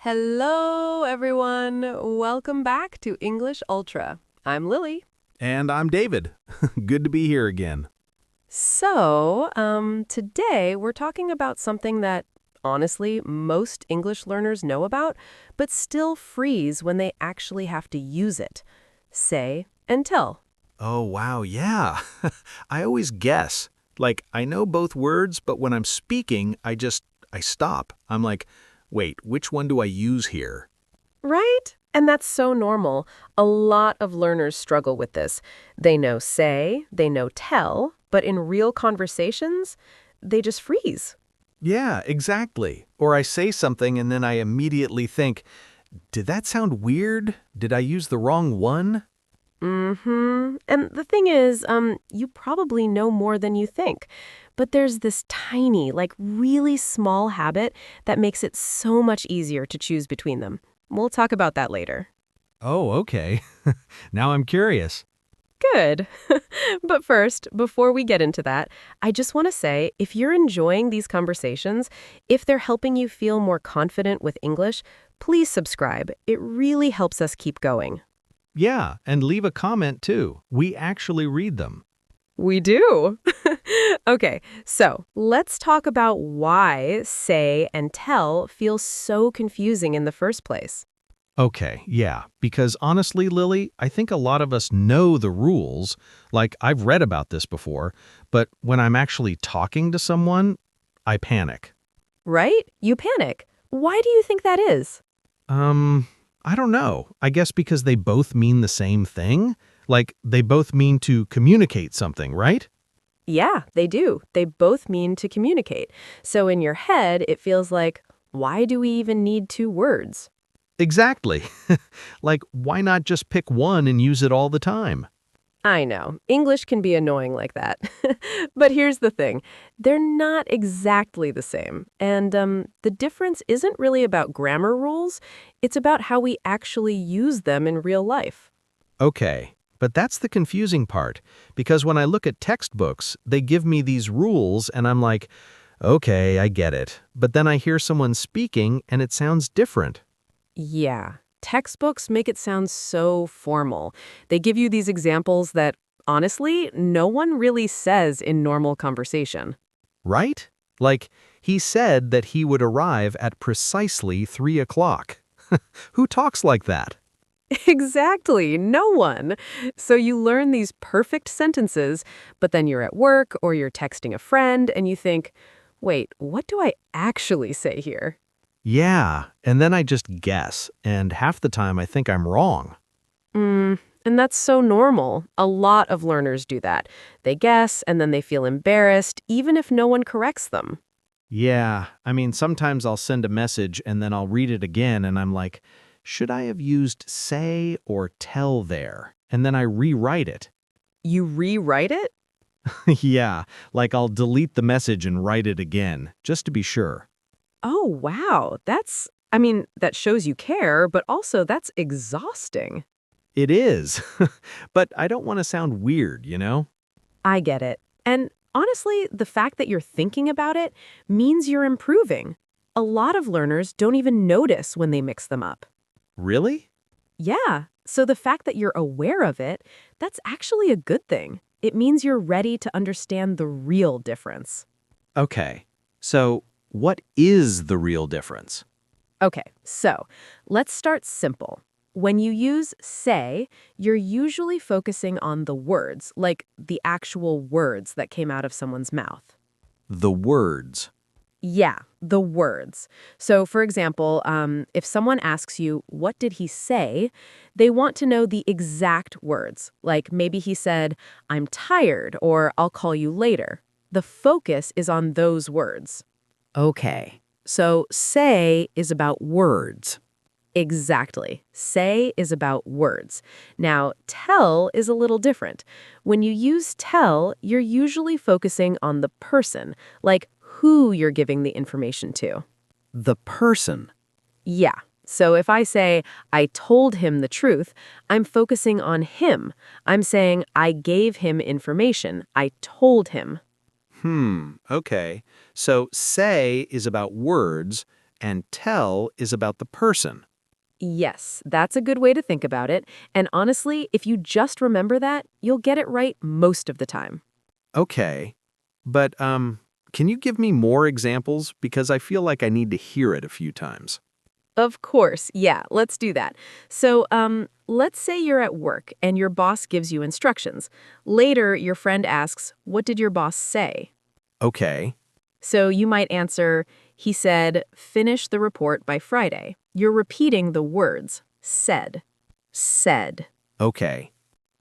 Hello, everyone. Welcome back to English Ultra. I'm Lily. And I'm David. Good to be here again. Today we're talking about something that, honestly, most English learners know about, but still freeze when they actually have to use it. Say and tell. Oh, wow, yeah. I always guess. Like, I know both words, but when I'm speaking, I stop. I'm like, wait, which one do I use here? Right? And that's so normal. A lot of learners struggle with this. They know say, they know tell, but in real conversations, they just freeze. Yeah, exactly. Or I say something and then I immediately think, did that sound weird? Did I use the wrong one? Mm-hmm. And the thing is, you probably know more than you think. But there's this tiny, like really small habit that makes it so much easier to choose between them. We'll talk about that later. Oh, okay. Now I'm curious. Good. But first, before we get into that, I just want to say if you're enjoying these conversations, if they're helping you feel more confident with English, please subscribe. It really helps us keep going. Yeah, and leave a comment too. We actually read them. We do. Okay, so let's talk about why say and tell feel so confusing in the first place. Okay, yeah, because honestly, Lily, I think a lot of us know the rules, like I've read about this before, but when I'm actually talking to someone, I panic. Right? You panic. Why do you think that is? Um, I don't know. I guess because they both mean the same thing? Like, they both mean to communicate something, right? Yeah, they do. They both mean to communicate. So in your head, it feels like, why do we even need two words? Exactly. Like, why not just pick one and use it all the time? I know, English can be annoying like that. But here's the thing. They're not exactly the same. And the difference isn't really about grammar rules. It's about how we actually use them in real life. Okay, but that's the confusing part, because when I look at textbooks, they give me these rules and I'm like, okay, I get it. But then I hear someone speaking and it sounds different. Yeah, textbooks make it sound so formal. They give you these examples that, honestly, no one really says in normal conversation. Right? Like, he said that he would arrive at precisely 3 o'clock. Who talks like that? Exactly, no one. So you learn these perfect sentences, but then you're at work or you're texting a friend and you think, wait, what do I actually say here? Yeah, and then I just guess, and half the time I think I'm wrong. And that's so normal. A lot of learners do that. They guess and then they feel embarrassed, even if no one corrects them. Yeah, I mean, sometimes I'll send a message and then I'll read it again and I'm like, should I have used say or tell there? And then I rewrite it. You rewrite it? Yeah, like I'll delete the message and write it again, just to be sure. Oh, wow. That shows you care, but also that's exhausting. It is. But I don't want to sound weird, you know? I get it. And honestly, the fact that you're thinking about it means you're improving. A lot of learners don't even notice when they mix them up. Really? Yeah, so the fact that you're aware of it, that's actually a good thing. It means you're ready to understand the real difference. Okay. So, what is the real difference? Okay, so let's start simple. When you use say, you're usually focusing on the words, like the actual words that came out of someone's mouth. The words. Yeah, the words. So, for example, if someone asks you, what did he say? They want to know the exact words. Like maybe he said, I'm tired, or I'll call you later. The focus is on those words. Okay. So, say is about words. Exactly. Say is about words. Now, tell is a little different. When you use tell, you're usually focusing on the person, like who you're giving the information to. The person. Yeah. So if I say, I told him the truth, I'm focusing on him. I'm saying, I gave him information. I told him. Okay. So say is about words and tell is about the person. Yes, that's a good way to think about it. And honestly, if you just remember that, you'll get it right most of the time. Okay. But, can you give me more examples? Because I feel like I need to hear it a few times. Of course, yeah, let's do that. So, let's say you're at work and your boss gives you instructions. Later, your friend asks, "What did your boss say?" Okay. So you might answer, "He said, finish the report by Friday." You're repeating the words, said, said. Okay.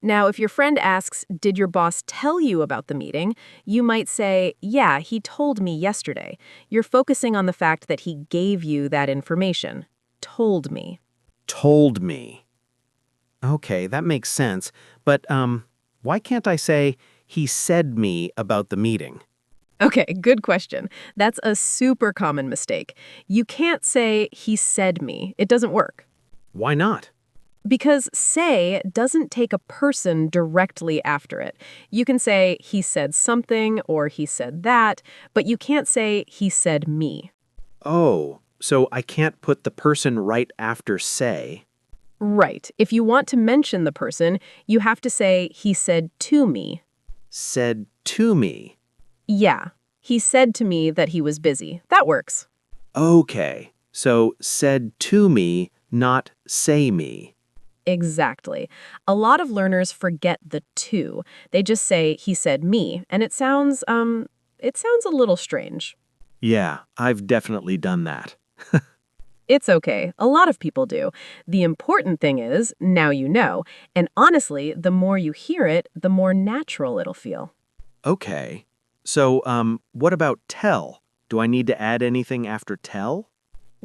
Now, if your friend asks, "Did your boss tell you about the meeting?" you might say, "Yeah, he told me yesterday." You're focusing on the fact that he gave you that information. Told me. Told me. Okay, that makes sense. But, why can't I say, he said me about the meeting? Okay, good question. That's a super common mistake. You can't say, "He said me." It doesn't work. Why not? Because say doesn't take a person directly after it. You can say, "He said something," or "He said that," but you can't say, "He said me." Oh, so I can't put the person right after say. Right. If you want to mention the person, you have to say, "He said to me." Said to me. Yeah. He said to me that he was busy. That works. Okay, so said to me, not say me. Exactly. A lot of learners forget the to. They just say, "He said me," and it sounds a little strange. Yeah, I've definitely done that. It's okay. A lot of people do. The important thing is, now you know. And honestly, the more you hear it, the more natural it'll feel. Okay. So, what about tell? Do I need to add anything after tell?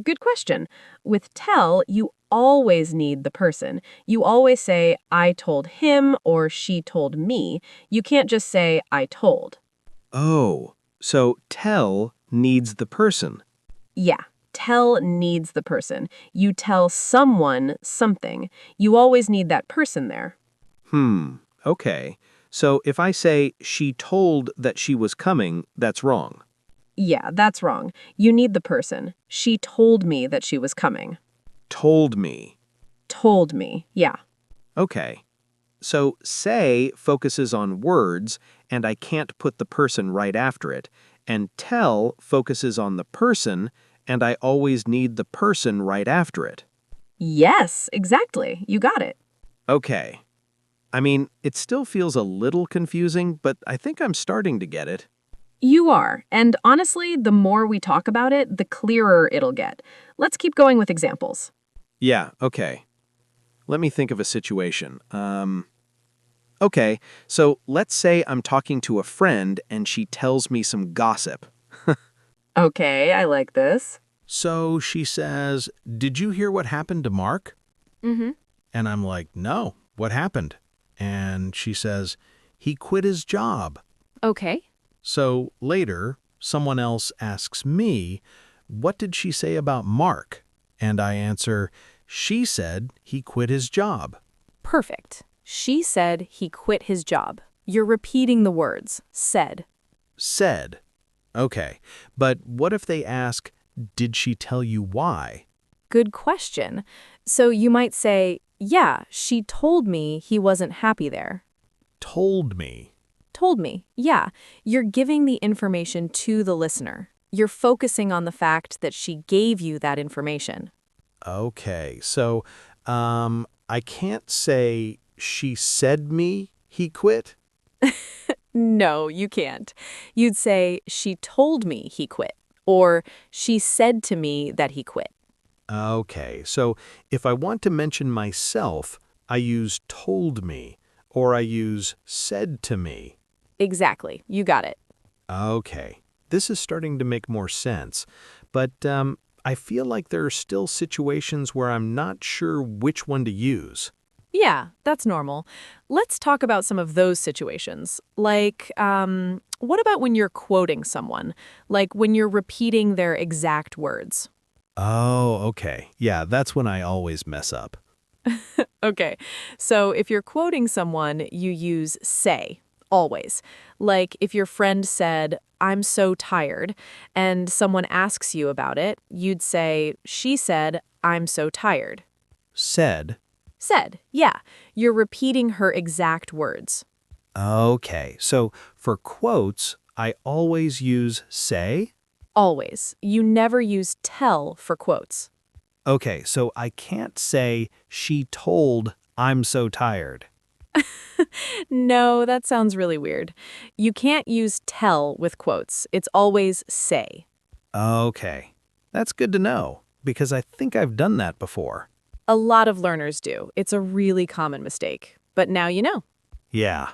Good question. With tell, you always need the person. You always say, "I told him," or "she told me." You can't just say, "I told." Oh, so tell needs the person. Yeah, tell needs the person. You tell someone something. You always need that person there. Okay. So if I say she told that she was coming, that's wrong. Yeah, that's wrong. You need the person. "She told me that she was coming." Told me. Told me. Yeah. Okay. So say focuses on words, and I can't put the person right after it. And tell focuses on the person, and I always need the person right after it. Yes, exactly. You got it. Okay. I mean, it still feels a little confusing, but I think I'm starting to get it. You are. And honestly, the more we talk about it, the clearer it'll get. Let's keep going with examples. Yeah, okay. Let me think of a situation. Okay, so let's say I'm talking to a friend and she tells me some gossip. Okay, I like this. So she says, "Did you hear what happened to Mark?" Mm-hmm. And I'm like, "No, what happened?" And she says, "He quit his job." Okay. So later, someone else asks me, "What did she say about Mark?" And I answer, "She said he quit his job." Perfect. She said he quit his job. You're repeating the words, said. Said. Okay, but what if they ask, "Did she tell you why?" Good question. So you might say, yeah, she told me he wasn't happy there. Told me. Told me. Yeah, you're giving the information to the listener. You're focusing on the fact that she gave you that information. Okay, so I can't say she said me he quit. No, you can't. You'd say, she told me he quit, or she said to me that he quit. Okay, so if I want to mention myself, I use told me, or I use said to me. Exactly. You got it. Okay, this is starting to make more sense, but I feel like there are still situations where I'm not sure which one to use. Yeah, that's normal. Let's talk about some of those situations. Like, what about when you're quoting someone? Like when you're repeating their exact words? Oh, okay. Yeah, that's when I always mess up. Okay, so if you're quoting someone, you use say. always. Like if your friend said, "I'm so tired," and someone asks you about it, you'd say, "She said, I'm so tired." Said. Said, yeah. You're repeating her exact words. Okay, so for quotes, I always use say? Always. You never use tell for quotes. Okay, so I can't say, she told, I'm so tired. No, that sounds really weird. You can't use tell with quotes. It's always say. Okay, that's good to know, because I think I've done that before. A lot of learners do. It's a really common mistake. But now you know. Yeah.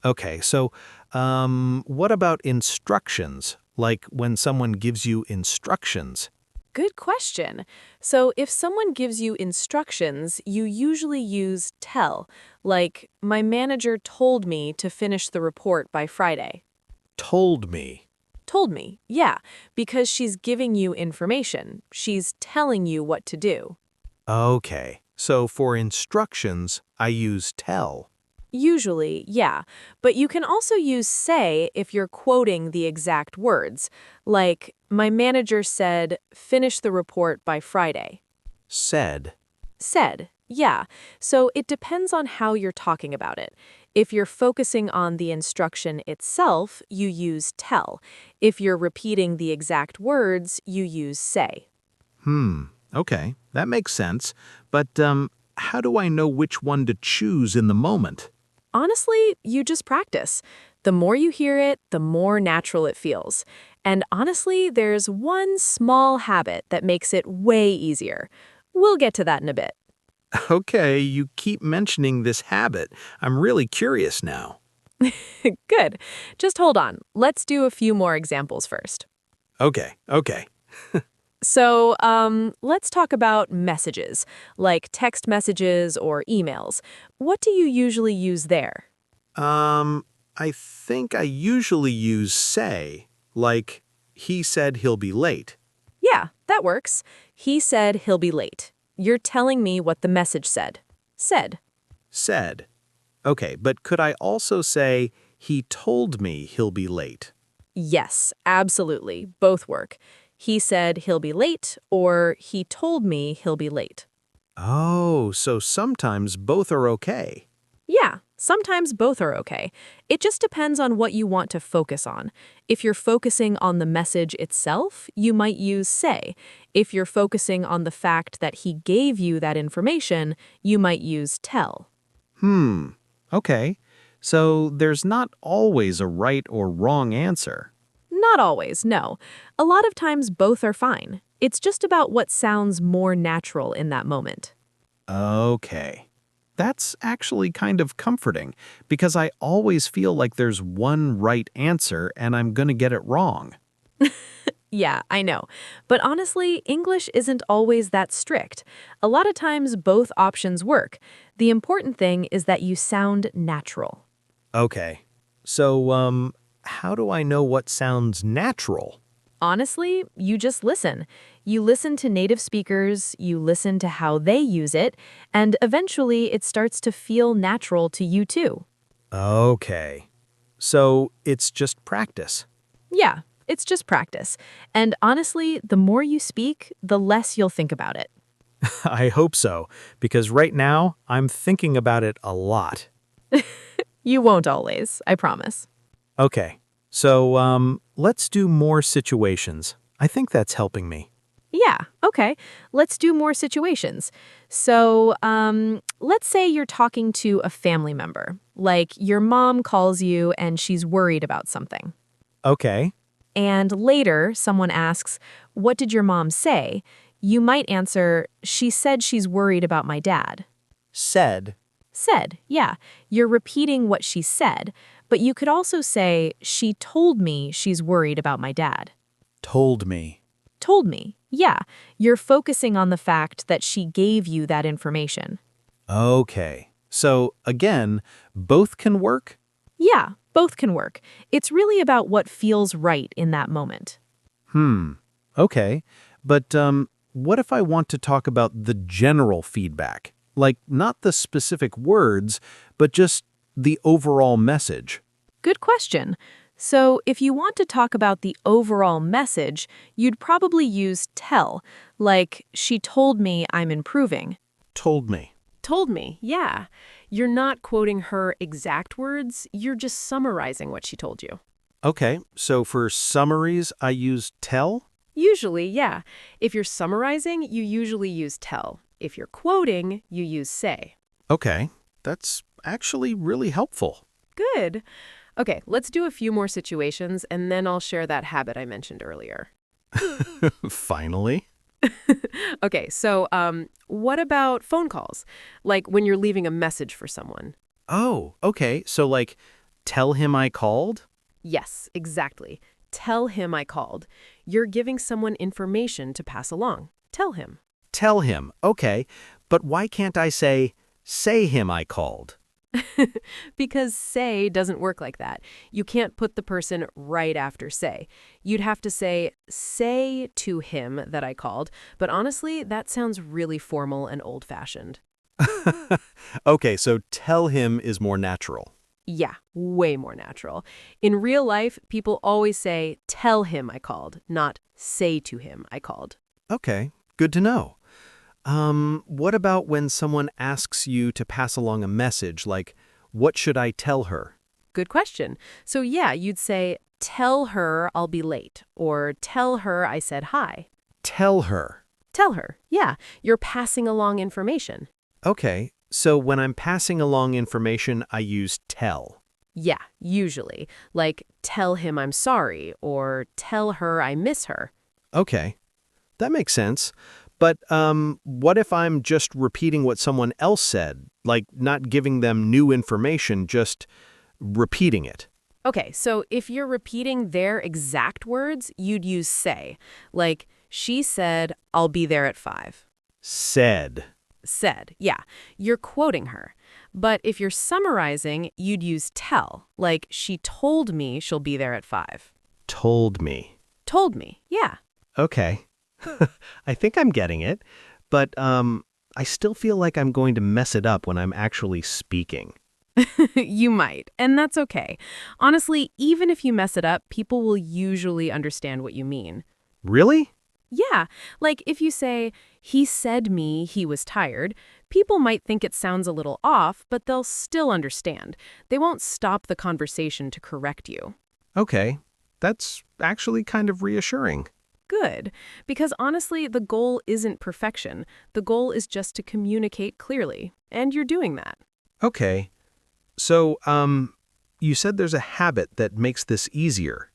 Okay, so what about instructions? Like when someone gives you instructions? Good question. So if someone gives you instructions, you usually use tell, like, "My manager told me to finish the report by Friday." Told me. Told me, yeah, because she's giving you information. She's telling you what to do. Okay, so for instructions, I use tell. Usually, yeah, but you can also use say if you're quoting the exact words, like, "My manager said, finish the report by Friday." Said. Said, yeah, so it depends on how you're talking about it. If you're focusing on the instruction itself, you use tell. If you're repeating the exact words, you use say. Okay, that makes sense. But how do I know which one to choose in the moment? Honestly, you just practice. The more you hear it, the more natural it feels. And honestly, there's one small habit that makes it way easier. We'll get to that in a bit. Okay, you keep mentioning this habit. I'm really curious now. Good. Just hold on. Let's do a few more examples first. Okay. So, let's talk about messages, like text messages or emails. What do you usually use there? I think I usually use say, like, he said he'll be late. Yeah, that works. He said he'll be late. You're telling me what the message said. Said. Said. Okay, but could I also say, he told me he'll be late? Yes, absolutely. Both work. He said he'll be late, or he told me he'll be late. Oh, so sometimes both are okay. Yeah, sometimes both are okay. It just depends on what you want to focus on. If you're focusing on the message itself, you might use say. If you're focusing on the fact that he gave you that information, you might use tell. Okay, so there's not always a right or wrong answer. Not always, no. A lot of times both are fine. It's just about what sounds more natural in that moment. Okay. That's actually kind of comforting, because I always feel like there's one right answer and I'm gonna get it wrong. Yeah, I know. But honestly, English isn't always that strict. A lot of times both options work. The important thing is that you sound natural. Okay. So, how do I know what sounds natural? Honestly, you just listen. You listen to native speakers, you listen to how they use it, and eventually it starts to feel natural to you too. Okay. So, it's just practice. Yeah, it's just practice. And honestly, the more you speak, the less you'll think about it. I hope so, because right now I'm thinking about it a lot. You won't always, I promise. Okay. So, let's do more situations. I think that's helping me. Yeah, okay. Let's do more situations. So, let's say you're talking to a family member, like your mom calls you and she's worried about something. Okay. And later, someone asks, "What did your mom say?" You might answer, "She said she's worried about my dad." Said. Said, yeah. You're repeating what she said, but you could also say, "She told me she's worried about my dad." Told me. Told me, yeah. You're focusing on the fact that she gave you that information. Okay. So, again, both can work? Yeah, both can work. It's really about what feels right in that moment. Okay. But, what if I want to talk about the general feedback? Like, not the specific words, but just the overall message. Good question. So, if you want to talk about the overall message, you'd probably use tell, like, she told me I'm improving. Told me. Told me, yeah. You're not quoting her exact words, you're just summarizing what she told you. Okay, so for summaries, I use tell? Usually, yeah. If you're summarizing, you usually use tell. If you're quoting, you use say. Okay, that's actually really helpful. Good. Okay, let's do a few more situations, and then I'll share that habit I mentioned earlier. Finally. Okay, so what about phone calls? Like when you're leaving a message for someone. Oh, okay, so like, tell him I called? Yes, exactly. Tell him I called. You're giving someone information to pass along. Tell him. Tell him, okay, but why can't I say him I called? Because say doesn't work like that. You can't put the person right after say. You'd have to say to him that I called, but honestly, that sounds really formal and old-fashioned. Okay, so tell him is more natural. Yeah, way more natural. In real life, people always say, tell him I called, not say to him I called. Okay, good to know. What about when someone asks you to pass along a message, like, what should I tell her? Good question. So yeah, you'd say, tell her I'll be late, or tell her I said hi. Tell her. Tell her, yeah, you're passing along information. Okay, so when I'm passing along information, I use tell. Yeah, usually. Like, tell him I'm sorry, or tell her I miss her. Okay, that makes sense. But what if I'm just repeating what someone else said, like not giving them new information, just repeating it? Okay, so if you're repeating their exact words, you'd use say. Like, she said, I'll be there at 5. Said. Said, yeah, you're quoting her. But if you're summarizing, you'd use tell. Like, she told me she'll be there at 5. Told me. Told me, yeah. Okay. I think I'm getting it, but I still feel like I'm going to mess it up when I'm actually speaking. You might, and that's okay. Honestly, even if you mess it up, people will usually understand what you mean. Really? Yeah, like if you say, he said me he was tired, people might think it sounds a little off, but they'll still understand. They won't stop the conversation to correct you. Okay. That's actually kind of reassuring. Good, because honestly, the goal isn't perfection. The goal is just to communicate clearly, and you're doing that. Okay. So, you said there's a habit that makes this easier.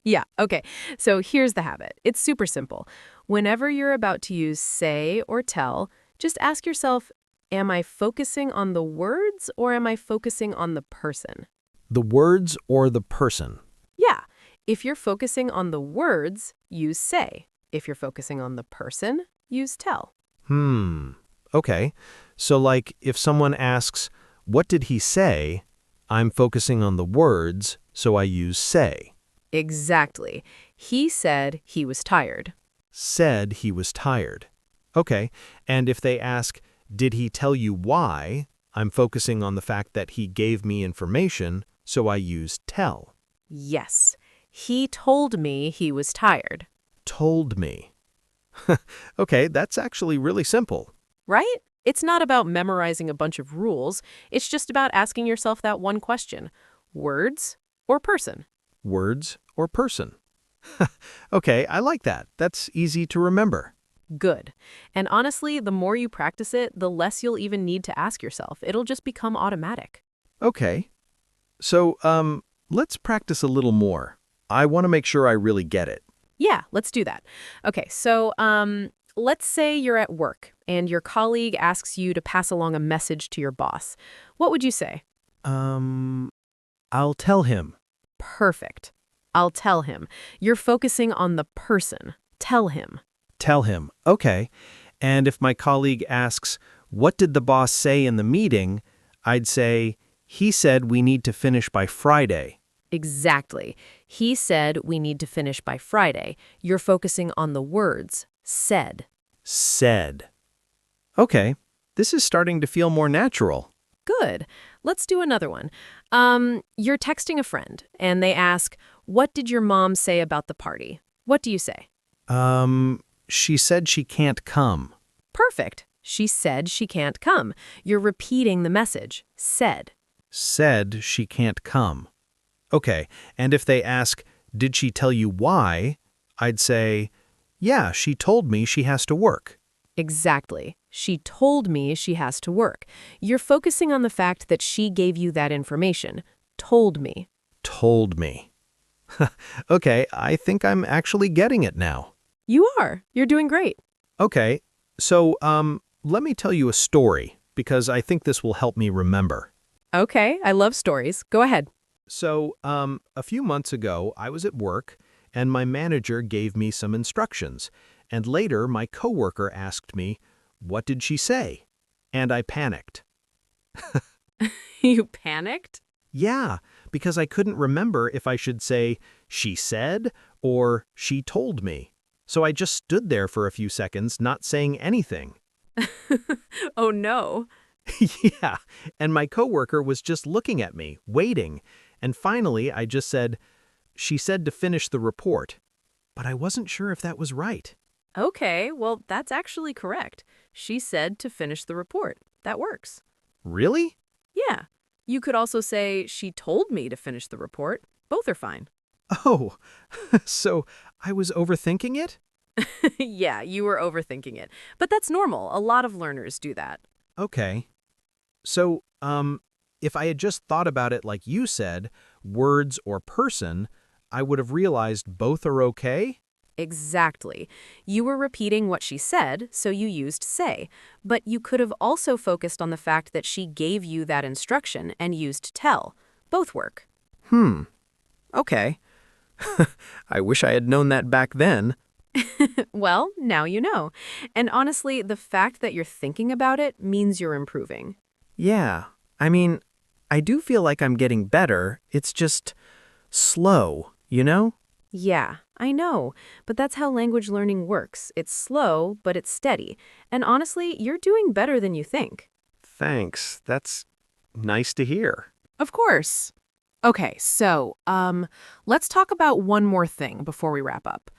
Yeah, okay. So here's the habit. It's super simple. Whenever you're about to use say or tell, just ask yourself, am I focusing on the words or am I focusing on the person? The words or the person? Yeah, if you're focusing on the words, use say. If you're focusing on the person, use tell. Okay. So like if someone asks, what did he say? I'm focusing on the words, so I use say. Exactly. He said he was tired. Said he was tired. Okay. And if they ask, did he tell you why? I'm focusing on the fact that he gave me information, so I use tell. Yes. He told me he was tired. Told me. Okay, that's actually really simple. Right? It's not about memorizing a bunch of rules. It's just about asking yourself that one question. Words or person? Words or person. Okay, I like that. That's easy to remember. Good. And honestly, the more you practice it, the less you'll even need to ask yourself. It'll just become automatic. Okay. So, let's practice a little more. I want to make sure I really get it. Yeah, let's do that. Okay, so let's say you're at work and your colleague asks you to pass along a message to your boss. What would you say? I'll tell him. Perfect. I'll tell him. You're focusing on the person. Tell him. Tell him. Okay. And if my colleague asks, what did the boss say in the meeting? I'd say, he said we need to finish by Friday. Exactly. He said we need to finish by Friday. You're focusing on the words. Said. Said. Okay. This is starting to feel more natural. Good. Let's do another one. You're texting a friend, and they ask, "What did your mom say about the party?" What do you say? She said she can't come. Perfect. She said she can't come. You're repeating the message. Said. Said she can't come. Okay, and if they ask, did she tell you why? I'd say, yeah, she told me she has to work. Exactly. She told me she has to work. You're focusing on the fact that she gave you that information. Told me. Told me. Okay, I think I'm actually getting it now. You are. You're doing great. Okay, so, let me tell you a story, because I think this will help me remember. Okay, I love stories. Go ahead. So, a few months ago, I was at work, and my manager gave me some instructions, and later my coworker asked me, what did she say? And I panicked. You panicked? Yeah, because I couldn't remember if I should say, she said, or she told me. So I just stood there for a few seconds, not saying anything. Oh no. Yeah, and my coworker was just looking at me, waiting, and finally I just said, she said to finish the report. But I wasn't sure if that was right. Okay, well, that's actually correct. She said to finish the report. That works. Really? Yeah. You could also say, she told me to finish the report. Both are fine. Oh, so I was overthinking it? Yeah, you were overthinking it. But that's normal. A lot of learners do that. Okay. So, if I had just thought about it like you said, words or person, I would have realized both are okay? Exactly. You were repeating what she said, so you used say. But you could have also focused on the fact that she gave you that instruction and used tell. Both work. Okay. I wish I had known that back then. Well, now you know. And honestly, the fact that you're thinking about it means you're improving. Yeah, I mean, I do feel like I'm getting better. It's just slow, you know? Yeah, I know. But that's how language learning works. It's slow, but it's steady. And honestly, you're doing better than you think. Thanks. That's nice to hear. Of course. Okay, so, let's talk about one more thing before we wrap up.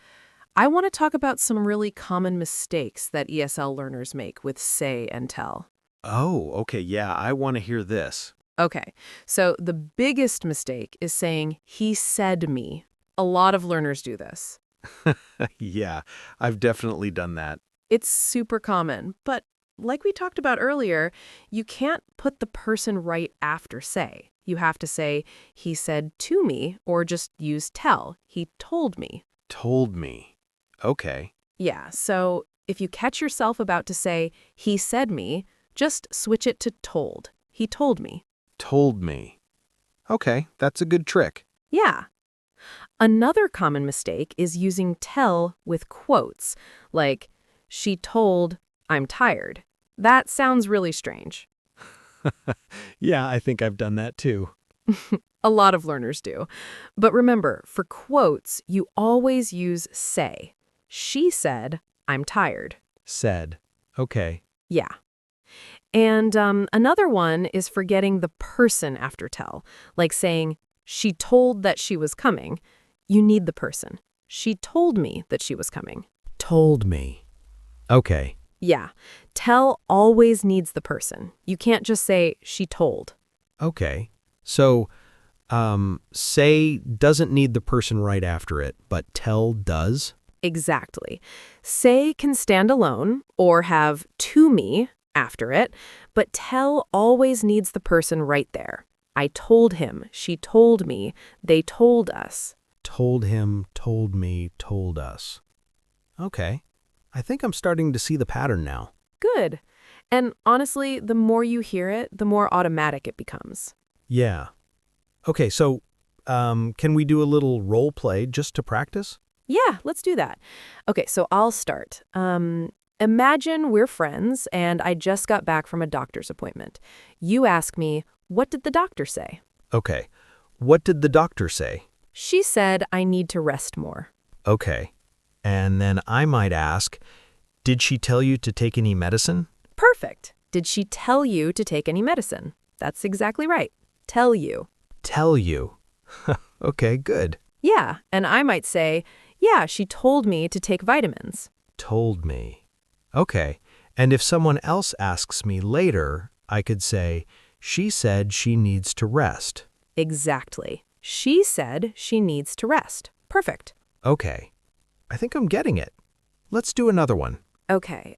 I want to talk about some really common mistakes that ESL learners make with say and tell. Oh, okay, yeah, I want to hear this. Okay, so the biggest mistake is saying, he said me. A lot of learners do this. Yeah, I've definitely done that. It's super common, but like we talked about earlier, you can't put the person right after say. You have to say, he said to me, or just use tell. He told me. Told me. Okay. Yeah, so if you catch yourself about to say, he said me, just switch it to told. He told me. Told me. Okay, that's a good trick. Yeah. Another common mistake is using tell with quotes, like, she told, I'm tired. That sounds really strange. Yeah, I think I've done that too. A lot of learners do. But remember, for quotes, you always use say. She said, I'm tired. Said. Okay. Yeah. And another one is forgetting the person after tell, like saying, she told that she was coming. You need the person. She told me that she was coming. Told me. Okay. Yeah. Tell always needs the person. You can't just say, she told. Okay. So, say doesn't need the person right after it, but tell does? Exactly. Say can stand alone or have to me after it, but tell always needs the person right there. I told him, she told me, they told us. Told him, told me, told us. Okay. I think I'm starting to see the pattern now. Good. And honestly, the more you hear it, the more automatic it becomes. Yeah. Okay, so can we do a little role play just to practice? Yeah, let's do that. Okay, so I'll start. Imagine we're friends and I just got back from a doctor's appointment. You ask me, what did the doctor say? Okay. What did the doctor say? She said I need to rest more. Okay. And then I might ask, did she tell you to take any medicine? Perfect. Did she tell you to take any medicine? That's exactly right. Tell you. Tell you. Okay, good. Yeah, and I might say, yeah, she told me to take vitamins. Told me. Okay, and if someone else asks me later, I could say, she said she needs to rest. Exactly. She said she needs to rest. Perfect. Okay, I think I'm getting it. Let's do another one. Okay,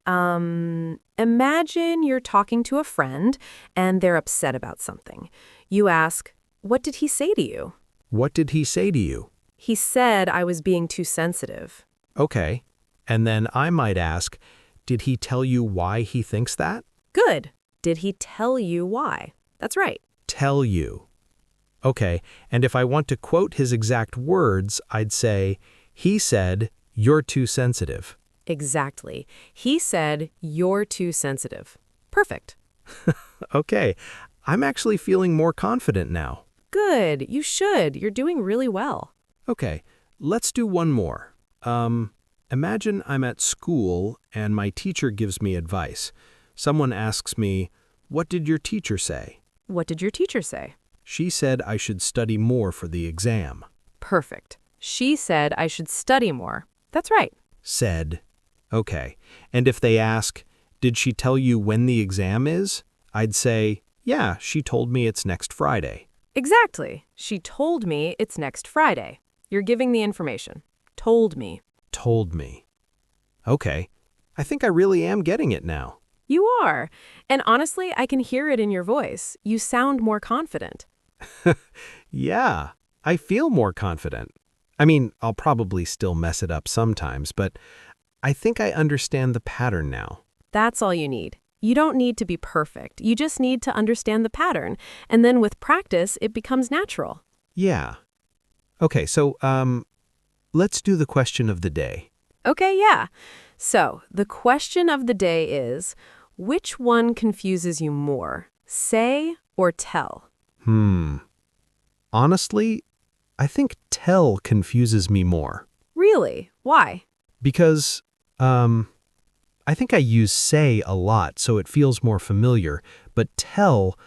imagine you're talking to a friend and they're upset about something. You ask, what did he say to you? What did he say to you? He said I was being too sensitive. Okay, and then I might ask, did he tell you why he thinks that? Good. Did he tell you why? That's right. Tell you. Okay, and if I want to quote his exact words, I'd say, he said, you're too sensitive. Exactly. He said you're too sensitive. Perfect. Okay, I'm actually feeling more confident now. Good. You should. You're doing really well. Okay, let's do one more. Imagine I'm at school and my teacher gives me advice. Someone asks me, what did your teacher say? What did your teacher say? She said I should study more for the exam. Perfect. She said I should study more. That's right. Said. Okay, and if they ask, did she tell you when the exam is? I'd say, yeah, she told me it's next Friday. Exactly. She told me it's next Friday. You're giving the information. Told me. Told me. Okay, I think I really am getting it now. You are. And honestly, I can hear it in your voice. You sound more confident. Yeah, I feel more confident. I mean, I'll probably still mess it up sometimes, but I think I understand the pattern now. That's all you need. You don't need to be perfect. You just need to understand the pattern. And then with practice, it becomes natural. Yeah. Okay, so, let's do the question of the day. Okay, yeah. So the question of the day is, which one confuses you more, say or tell? Honestly, I think tell confuses me more. Really? Why? Because, I think I use say a lot, so it feels more familiar, but tell,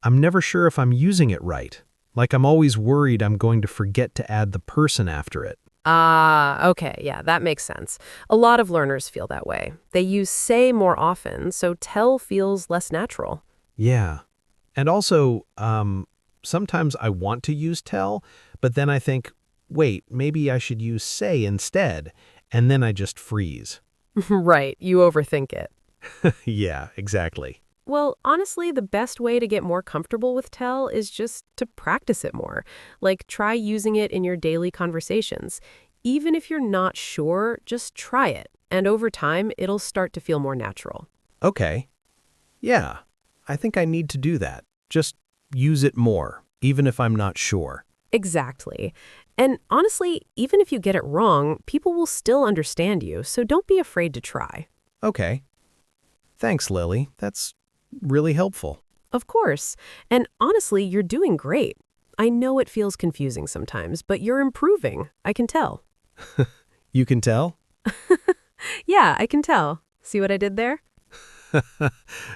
I'm never sure if I'm using it right. Like I'm always worried I'm going to forget to add the person after it. Okay, yeah, that makes sense. A lot of learners feel that way. They use say more often, so tell feels less natural. Yeah. And also, sometimes I want to use tell, but then I think, wait, maybe I should use say instead, and then I just freeze. Right, you overthink it. Yeah, exactly. Well, honestly, the best way to get more comfortable with tell is just to practice it more. Like, try using it in your daily conversations. Even if you're not sure, just try it. And over time, it'll start to feel more natural. Okay. Yeah, I think I need to do that. Just use it more, even if I'm not sure. Exactly. And honestly, even if you get it wrong, people will still understand you, so don't be afraid to try. Okay. Thanks, Lily. That's really helpful. Of course. And honestly, you're doing great. I know it feels confusing sometimes, but you're improving. I can tell. You can tell? Yeah, I can tell. See what I did there?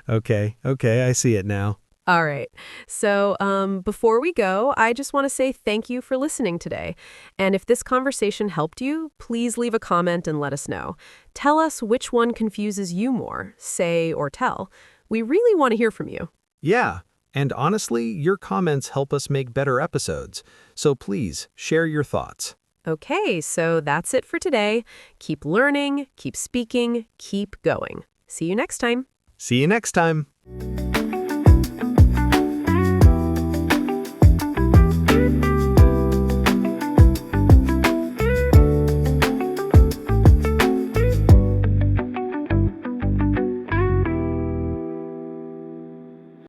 Okay, I see it now. All right. So before we go, I just want to say thank you for listening today. And if this conversation helped you, please leave a comment and let us know. Tell us which one confuses you more, say or tell. We really want to hear from you. Yeah, and honestly, your comments help us make better episodes. So please, share your thoughts. Okay, so that's it for today. Keep learning, keep speaking, keep going. See you next time. See you next time.